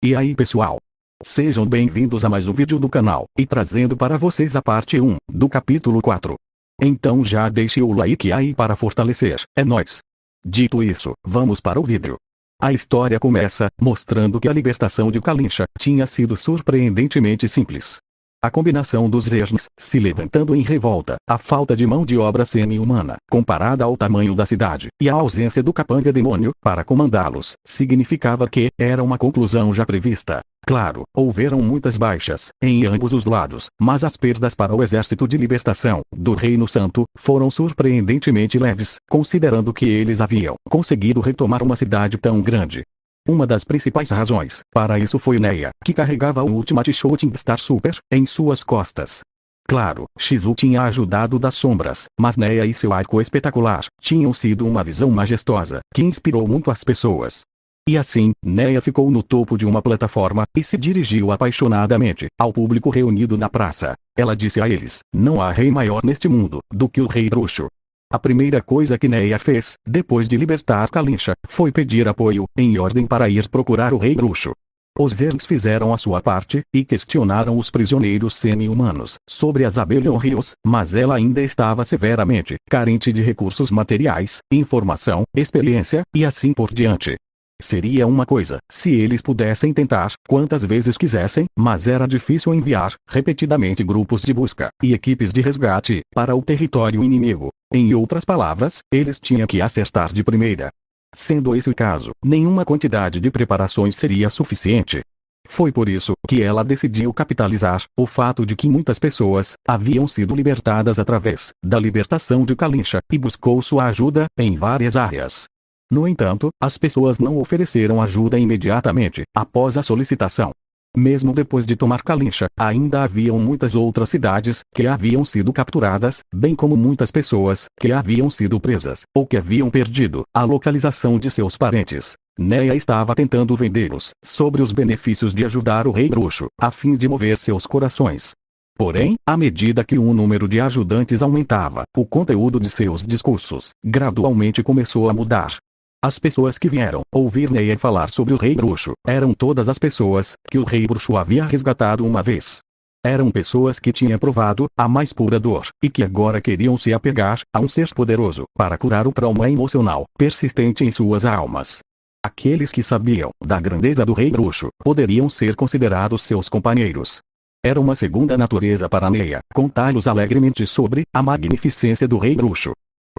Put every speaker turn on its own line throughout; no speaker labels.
E aí pessoal? Sejam bem-vindos a mais um vídeo do canal, e trazendo para vocês a parte 1, do capítulo 4. Então já deixe o like aí para fortalecer, é nóis! Dito isso, vamos para o vídeo. A história começa, mostrando que a libertação de Kalinsha tinha sido surpreendentemente simples. A combinação dos Zerns se levantando em revolta, a falta de mão de obra semi-humana, comparada ao tamanho da cidade, e a ausência do capanga demônio para comandá-los, significava que era uma conclusão já prevista. Claro, houveram muitas baixas, em ambos os lados, mas as perdas para o exército de libertação do Reino Santo foram surpreendentemente leves, considerando que eles haviam conseguido retomar uma cidade tão grande. Uma das principais razões para isso foi Neia, que carregava o Ultimate Shooting Star Super em suas costas. Claro, Shizu tinha ajudado das sombras, mas Neia e seu arco espetacular tinham sido uma visão majestosa que inspirou muito as pessoas. E assim, Neia ficou no topo de uma plataforma e se dirigiu apaixonadamente ao público reunido na praça. Ela disse a eles: não há rei maior neste mundo do que o Rei Bruxo. A primeira coisa que Neia fez, depois de libertar Kalinsha, foi pedir apoio, em ordem para ir procurar o Rei Bruxo. Os Zerns fizeram a sua parte, e questionaram os prisioneiros semi-humanos sobre as Abelion Rios, mas ela ainda estava severamente carente de recursos materiais, informação, experiência, e assim por diante. Seria uma coisa, se eles pudessem tentar, quantas vezes quisessem, mas era difícil enviar, repetidamente grupos de busca, e equipes de resgate, para o território inimigo. Em outras palavras, eles tinham que acertar de primeira. Sendo esse o caso, nenhuma quantidade de preparações seria suficiente. Foi por isso que ela decidiu capitalizar o fato de que muitas pessoas haviam sido libertadas através da libertação de Kalinsha, e buscou sua ajuda em várias áreas. No entanto, as pessoas não ofereceram ajuda imediatamente após a solicitação. Mesmo depois de tomar Kalinsha, ainda haviam muitas outras cidades que haviam sido capturadas, bem como muitas pessoas que haviam sido presas, ou que haviam perdido a localização de seus parentes. Neia estava tentando vendê-los sobre os benefícios de ajudar o Rei Bruxo, a fim de mover seus corações. Porém, à medida que o número de ajudantes aumentava, o conteúdo de seus discursos gradualmente começou a mudar. As pessoas que vieram ouvir Neia falar sobre o Rei Bruxo eram todas as pessoas que o Rei Bruxo havia resgatado uma vez. Eram pessoas que tinham provado a mais pura dor, e que agora queriam se apegar a um ser poderoso para curar o trauma emocional persistente em suas almas. Aqueles que sabiam da grandeza do Rei Bruxo poderiam ser considerados seus companheiros. Era uma segunda natureza para Neia contá-los alegremente sobre a magnificência do Rei Bruxo.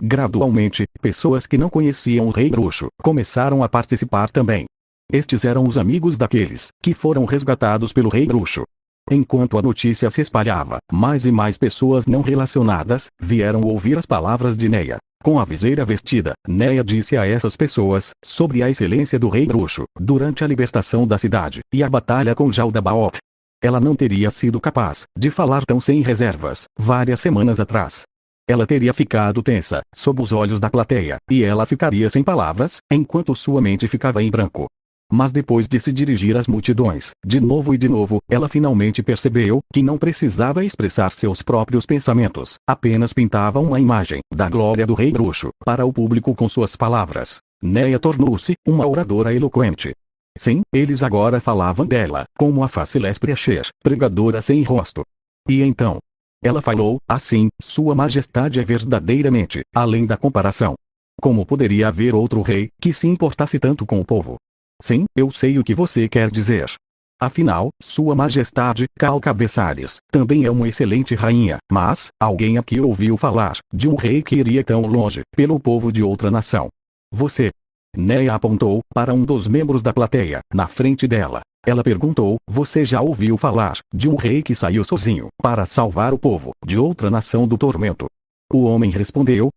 Gradualmente, pessoas que não conheciam o Rei Bruxo começaram a participar também. Estes eram os amigos daqueles que foram resgatados pelo Rei Bruxo. Enquanto a notícia se espalhava, mais e mais pessoas não relacionadas vieram ouvir as palavras de Neia. Com a viseira vestida, Neia disse a essas pessoas sobre a excelência do Rei Bruxo durante a libertação da cidade e a batalha com Jaldabaoth. Ela não teria sido capaz de falar tão sem reservas várias semanas atrás. Ela teria ficado tensa, sob os olhos da plateia, e ela ficaria sem palavras, enquanto sua mente ficava em branco. Mas depois de se dirigir às multidões, de novo, ela finalmente percebeu que não precisava expressar seus próprios pensamentos, apenas pintava uma imagem da glória do Rei Bruxo para o público com suas palavras. Neia tornou-se uma oradora eloquente. Sim, eles agora falavam dela, como a Faciles Preacher, pregadora sem rosto. E então, ela falou, assim, Sua Majestade é verdadeiramente, além da comparação. Como poderia haver outro rei que se importasse tanto com o povo? Sim, eu sei o que você quer dizer. Afinal, Sua Majestade, Cal Cabeçares, também é uma excelente rainha, mas, alguém aqui ouviu falar de um rei que iria tão longe, pelo povo de outra nação. Você. Neia apontou para um dos membros da plateia, na frente dela. Ela perguntou, você já ouviu falar de um rei que saiu sozinho para salvar o povo de outra nação do tormento? O homem respondeu,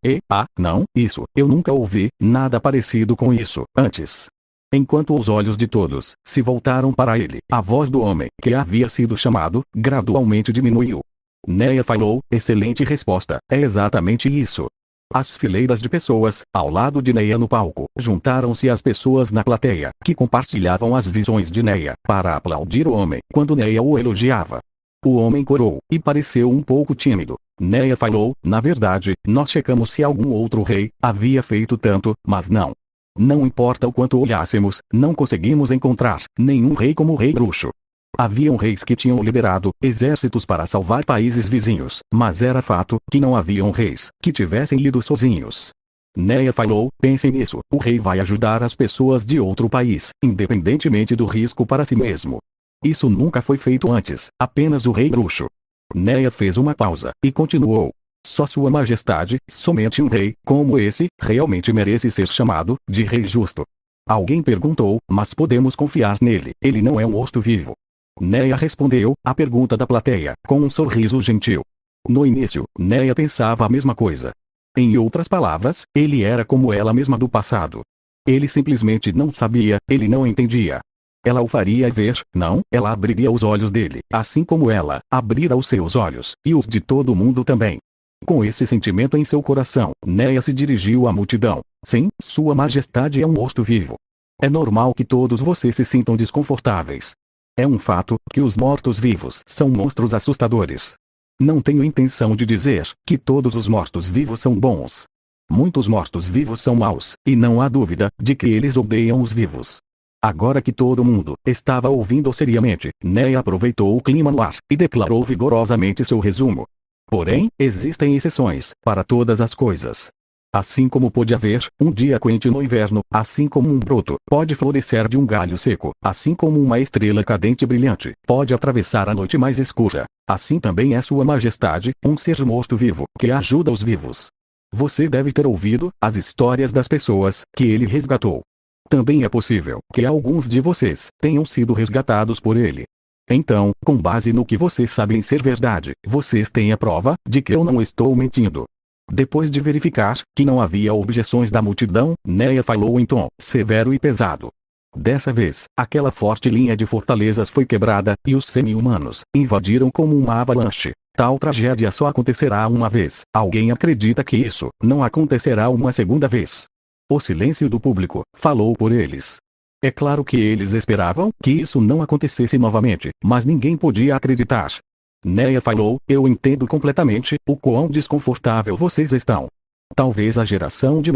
não, isso, eu nunca ouvi nada parecido com isso antes. Enquanto os olhos de todos se voltaram para ele, a voz do homem que havia sido chamado gradualmente diminuiu. Neia falou, excelente resposta, é exatamente isso. As fileiras de pessoas, ao lado de Neia no palco, juntaram-se às pessoas na plateia, que compartilhavam as visões de Neia, para aplaudir o homem, quando Neia o elogiava. O homem corou, e pareceu um pouco tímido. Neia falou, na verdade, nós checamos se algum outro rei havia feito tanto, mas não. Não importa o quanto olhássemos, não conseguimos encontrar nenhum rei como o rei bruxo. Haviam reis que tinham liderado exércitos para salvar países vizinhos, mas era fato que não haviam reis que tivessem ido sozinhos. Neia falou, pensem nisso, o rei vai ajudar as pessoas de outro país, independentemente do risco para si mesmo. Isso nunca foi feito antes, apenas o rei bruxo. Neia fez uma pausa, e continuou. Só Sua Majestade, somente um rei, como esse, realmente merece ser chamado de rei justo. Alguém perguntou, mas podemos confiar nele, ele não é um morto-vivo. Neia respondeu à pergunta da plateia, com um sorriso gentil. No início, Neia pensava a mesma coisa. Em outras palavras, ele era como ela mesma do passado. Ele simplesmente não sabia, ele não entendia. Ela o faria ver, não, ela abriria os olhos dele, assim como ela abrira os seus olhos, e os de todo mundo também. Com esse sentimento em seu coração, Neia se dirigiu à multidão. Sim, Sua Majestade é um morto-vivo. É normal que todos vocês se sintam desconfortáveis. É um fato que os mortos-vivos são monstros assustadores. Não tenho intenção de dizer que todos os mortos-vivos são bons. Muitos mortos-vivos são maus, e não há dúvida de que eles odeiam os vivos. Agora que todo mundo estava ouvindo seriamente, Neia aproveitou o clima no ar e declarou vigorosamente seu resumo. Porém, existem exceções para todas as coisas. Assim como pode haver um dia quente no inverno, assim como um broto pode florescer de um galho seco, assim como uma estrela cadente brilhante pode atravessar a noite mais escura, assim também é Sua Majestade, um ser morto-vivo que ajuda os vivos. Você deve ter ouvido as histórias das pessoas que ele resgatou. Também é possível que alguns de vocês tenham sido resgatados por ele. Então, com base no que vocês sabem ser verdade, vocês têm a prova de que eu não estou mentindo. Depois de verificar que não havia objeções da multidão, Neia falou em tom severo e pesado. Dessa vez, aquela forte linha de fortalezas foi quebrada, e os semi-humanos invadiram como uma avalanche. Tal tragédia só acontecerá uma vez. Alguém acredita que isso não acontecerá uma segunda vez? O silêncio do público falou por eles. É claro que eles esperavam que isso não acontecesse novamente, mas ninguém podia acreditar. Neia falou, eu entendo completamente o quão desconfortável vocês estão. Talvez a geração de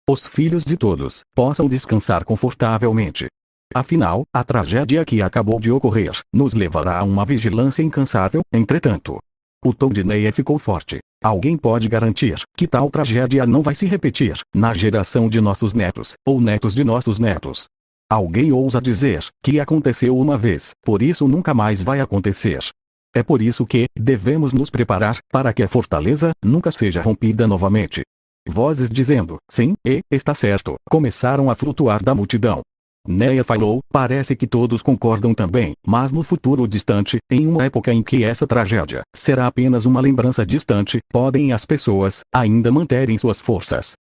os filhos de todos, possam descansar confortavelmente. Afinal, a tragédia que acabou de ocorrer, nos levará a uma vigilância incansável, entretanto. O tom de Neia ficou forte. Alguém pode garantir que tal tragédia não vai se repetir na geração de nossos netos, ou netos de nossos netos. Alguém ousa dizer que aconteceu uma vez, por isso nunca mais vai acontecer. É por isso que devemos nos preparar para que a fortaleza nunca seja rompida novamente. Vozes dizendo, sim, está certo, começaram a flutuar da multidão. Neia falou, parece que todos concordam também, mas no futuro distante, em uma época em que essa tragédia será apenas uma lembrança distante, podem as pessoas ainda manterem suas forças.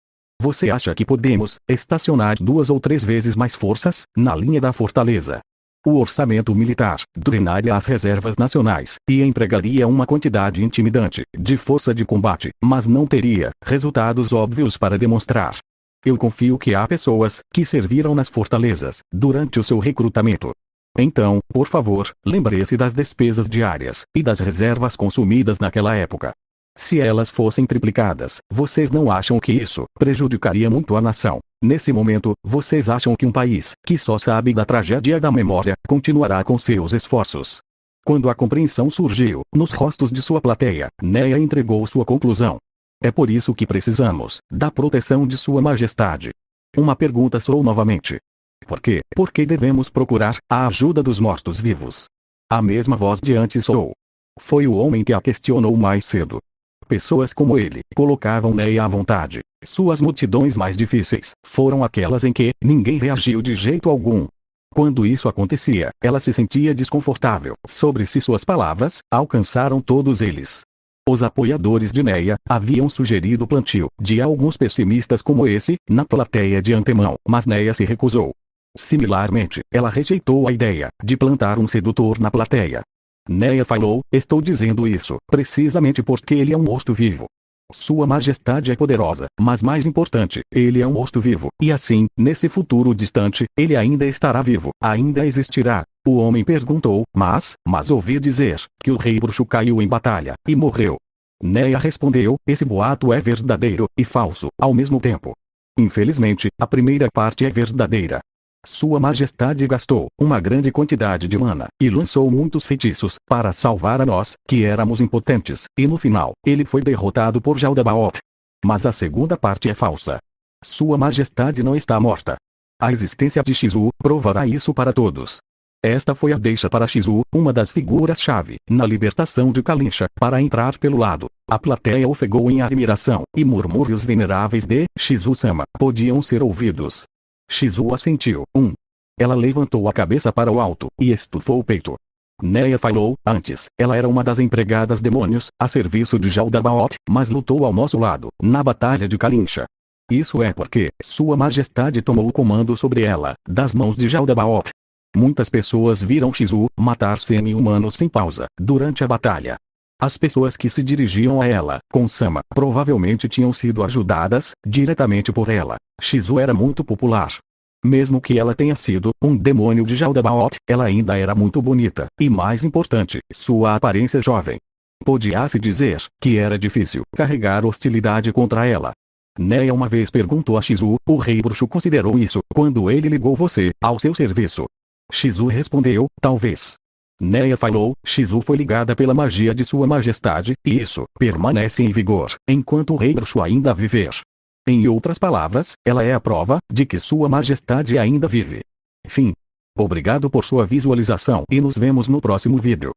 Você acha que podemos estacionar 2 ou 3 vezes mais forças na linha da fortaleza? O orçamento militar drenaria as reservas nacionais e empregaria uma quantidade intimidante de força de combate, mas não teria resultados óbvios para demonstrar. Eu confio que há pessoas que serviram nas fortalezas durante o seu recrutamento. Então, por favor, lembre-se das despesas diárias e das reservas consumidas naquela época. Se elas fossem triplicadas, vocês não acham que isso prejudicaria muito a nação? Nesse momento, vocês acham que um país que só sabe da tragédia da memória continuará com seus esforços? Quando a compreensão surgiu nos rostos de sua plateia, Neia entregou sua conclusão. É por isso que precisamos da proteção de Sua Majestade. Uma pergunta soou novamente. Por quê? Por que devemos procurar a ajuda dos mortos-vivos? A mesma voz de antes soou. Foi o homem que a questionou mais cedo. Pessoas como ele colocavam Neia à vontade. Suas multidões mais difíceis foram aquelas em que ninguém reagiu de jeito algum. Quando isso acontecia, ela se sentia desconfortável sobre se suas palavras alcançaram todos eles. Os apoiadores de Neia haviam sugerido o plantio de alguns pessimistas como esse na plateia de antemão, mas Neia se recusou. Similarmente, ela rejeitou a ideia de plantar um sedutor na plateia. Neia falou, estou dizendo isso precisamente porque ele é um morto-vivo. Sua Majestade é poderosa, mas mais importante, ele é um morto-vivo, e assim, nesse futuro distante, ele ainda estará vivo, ainda existirá. O homem perguntou, mas ouvi dizer que o rei bruxo caiu em batalha e morreu. Neia respondeu, esse boato é verdadeiro e falso, ao mesmo tempo. Infelizmente, a primeira parte é verdadeira. Sua Majestade gastou uma grande quantidade de mana, e lançou muitos feitiços, para salvar a nós, que éramos impotentes, e no final, ele foi derrotado por Jaldabaoth. Mas a segunda parte é falsa. Sua Majestade não está morta. A existência de Shizu provará isso para todos. Esta foi a deixa para Shizu, uma das figuras-chave, na libertação de Kalinsha, para entrar pelo lado. A plateia ofegou em admiração, e murmúrios veneráveis de Shizu-sama podiam ser ouvidos. Shizu assentiu. Ela levantou a cabeça para o alto, e estufou o peito. Neia falou, antes, ela era uma das empregadas demônios, a serviço de Jaldabaoth, mas lutou ao nosso lado, na batalha de Kalinsha. Isso é porque, Sua Majestade tomou o comando sobre ela, das mãos de Jaldabaoth. Muitas pessoas viram Shizu matar semi-humanos sem pausa, durante a batalha. As pessoas que se dirigiam a ela, com Sama, provavelmente tinham sido ajudadas, diretamente por ela. Shizu era muito popular. Mesmo que ela tenha sido um demônio de Jaldabaoth, ela ainda era muito bonita, e mais importante, sua aparência jovem. Podia-se dizer que era difícil carregar hostilidade contra ela. Neia uma vez perguntou a Shizu, o rei bruxo considerou isso, quando ele ligou você, ao seu serviço. Shizu respondeu, talvez. Neia falou, Shizu foi ligada pela magia de Sua Majestade, e isso permanece em vigor, enquanto o rei bruxo ainda viver. Em outras palavras, ela é a prova de que Sua Majestade ainda vive. Fim. Obrigado por sua visualização e nos vemos no próximo vídeo.